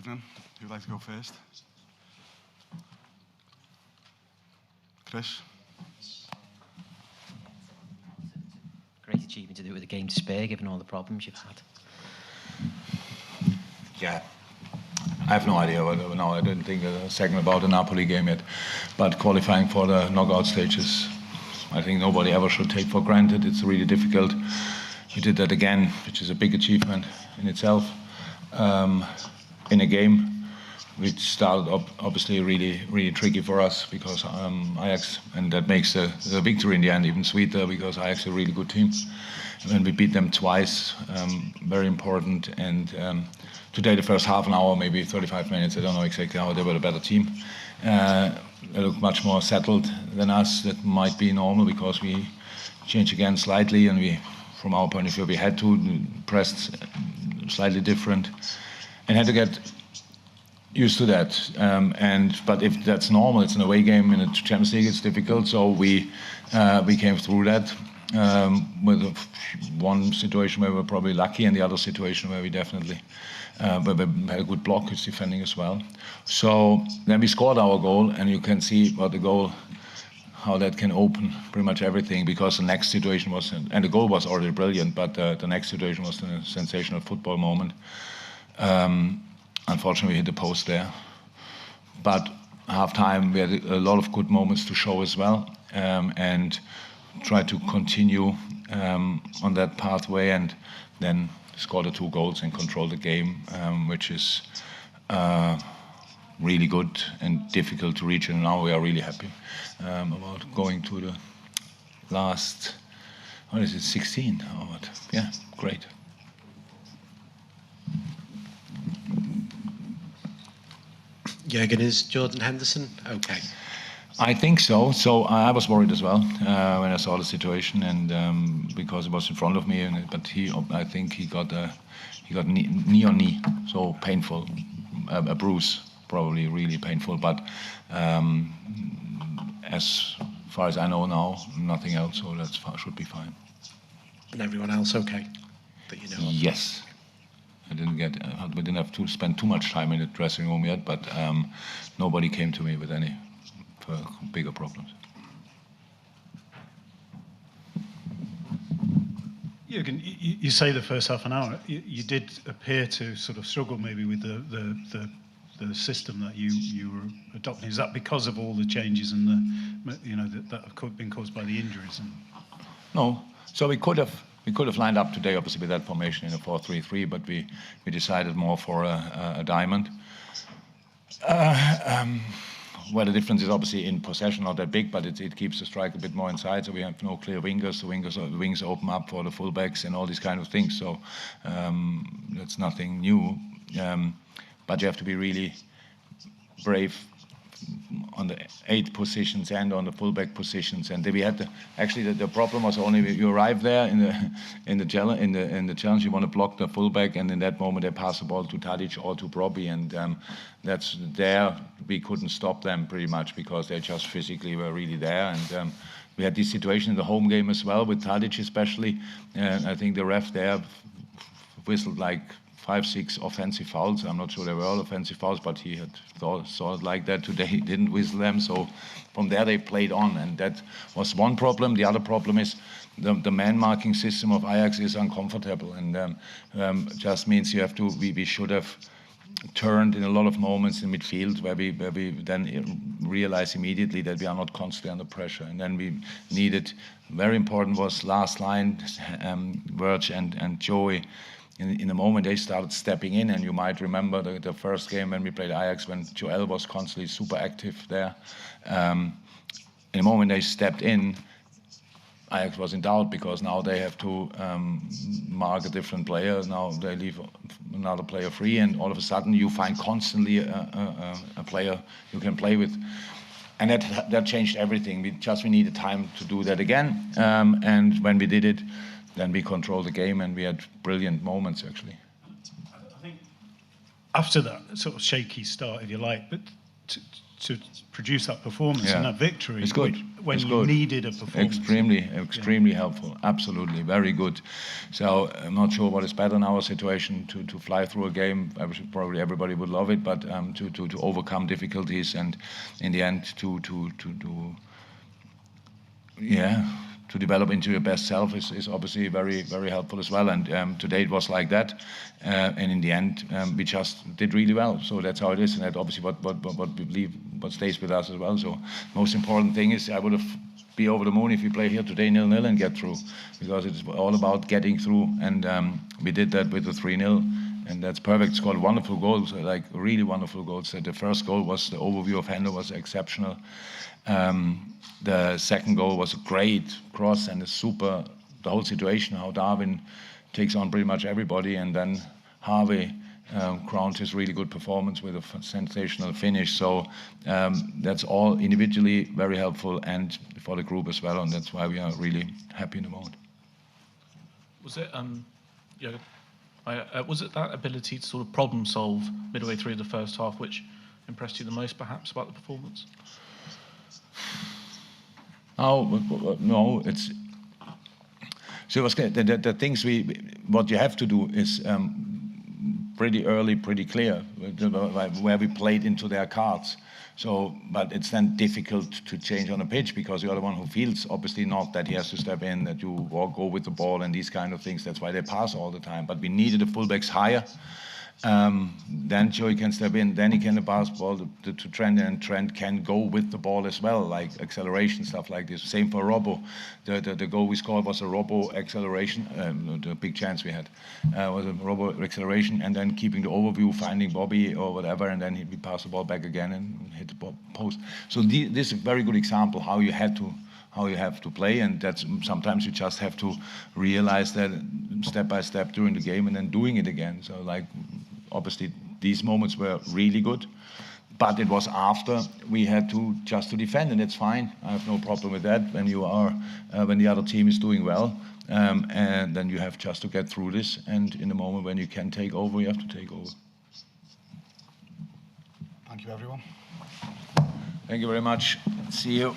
evening. Who'd like to go first? Chris? Great achievement to do it with a game to spare, given all the problems you've had. Yeah, I have no idea. No, I didn't think a second about the Napoli game yet. But qualifying for the knockout stages, I think nobody ever should take for granted. It's really difficult. We did that again, which is a big achievement in itself. In a game which started obviously really tricky for us because Ajax, and that makes the victory in the end even sweeter because Ajax is a really good team. And when we beat them twice, very important. And today, the first half an hour, maybe 35 minutes, I don't know exactly how, they were a better team. They look much more settled than us. That might be normal because we changed again slightly, and we, from our point of view, we had to press slightly different and had to get used to that. But if that's normal, it's an away game in the Champions League, it's difficult. So we came through that with one situation where we were probably lucky, and the other situation where we definitely where we had a good block, who's defending as well. So then we scored our goal, and you can see what the goal, how that can open pretty much everything, because the next situation was, and the goal was already brilliant, but the next situation was a sensational football moment. Unfortunately, we hit the post there. But half-time, we had a lot of good moments to show as well, and try to continue on that pathway, and then score the 2 goals and control the game, which is really good and difficult to reach. And now we are really happy about going to the last, what is it, 16 or what? Yeah, great. Jurgen, is Jordan Henderson okay? I think so. So I was worried as well when I saw the situation, and because it was in front of me. But I think he got knee on knee, so painful, a bruise, probably really painful. But as far as I know now, nothing else, so that should be fine. And everyone else okay? That you know of? Yes. We didn't have to spend too much time in the dressing room yet, but nobody came to me with any bigger problems. Jurgen, you say the first half an hour. You did appear to sort of struggle maybe with the system that you were adopting. Is that because of all the changes and that have been caused by the injuries? No. So we could have lined up today, obviously, with that formation in a 4-3-3, but we decided more for a diamond. Where the difference is obviously in possession, not that big, but it keeps the strike a bit more inside, so we have no clear wingers. The wings open up for the fullbacks and all these kind of things, so that's nothing new. But you have to be really brave on the 8 positions and on the fullback positions, and we had the problem was only you arrive there in the challenge, you want to block the fullback, and in that moment they pass the ball to Tadic or to Brobbey, and that's there we couldn't stop them pretty much because they just physically were really there, and we had this situation in the home game as well with Tadic especially, and I think the ref there whistled like 5-6 offensive fouls. I'm not sure they were all offensive fouls, but he had saw it like that today. He didn't whistle them, so from there they played on, and that was one problem. The other problem is the man-marking system of Ajax is uncomfortable, and just means you have to. We should have turned in a lot of moments in midfield where we then realize immediately that we are not constantly under pressure, and then we needed. Very important was last line, Verge and Joey. In the moment they started stepping in, and you might remember the first game when we played Ajax when Joel was constantly super active there. In the moment they stepped in, Ajax was in doubt because now they have to mark a different player. Now they leave another player free, and all of a sudden you find constantly a player you can play with. And that changed everything. We needed time to do that again, and when we did it, then we controlled the game, and we had brilliant moments, actually. I think after that sort of shaky start, if you like, but to produce that performance and that victory. It's good. When it's you good. needed a performance. Extremely helpful. Absolutely, very good. So I'm not sure what is better in our situation to fly through a game. Probably everybody would love it, but to overcome difficulties and in the end to develop into your best self is obviously very, very helpful as well. And today it was like that. And in the end, we just did really well. So that's how it is. And that's obviously what we believe, what stays with us as well. So most important thing is I would have be over the moon if we play here today 0-0 and get through. Because it's all about getting through. And we did that with the 3-0. And that's perfect. Scored wonderful goals, like really wonderful goals. The first goal was the overview of Henderson was exceptional. The second goal was a great cross and the whole situation, how Darwin takes on pretty much everybody, and then Harvey crowned his really good performance with a sensational finish. So that's all individually very helpful and for the group as well, and that's why we are really happy in the moment. Was it was it that ability to sort of problem solve midway through the first half which impressed you the most, perhaps, about the performance? No, it's so the things what you have to do is pretty early, pretty clear where we played into their cards. So, but it's then difficult to change on a pitch because you're the one who feels obviously not that he has to step in, that you go with the ball and these kind of things. That's why they pass all the time. But we needed the fullbacks higher. Then Joey can step in, then he can pass ball to Trent, and Trent can go with the ball as well, like acceleration, stuff like this. Same for Robbo. The goal we scored was a Robbo acceleration, the big chance we had was a Robbo acceleration, and then keeping the overview, finding Bobby or whatever, and then we pass the ball back again and hit the post. So this is a very good example how you have to play, and that's sometimes you just have to realize that step by step during the game and then doing it again. So like obviously these moments were really good, but it was after we had to defend, and it's fine. I have no problem with that when when the other team is doing well, and then you have just to get through this, and in the moment when you can take over, you have to take over. Thank you, everyone. Thank you very much. See you.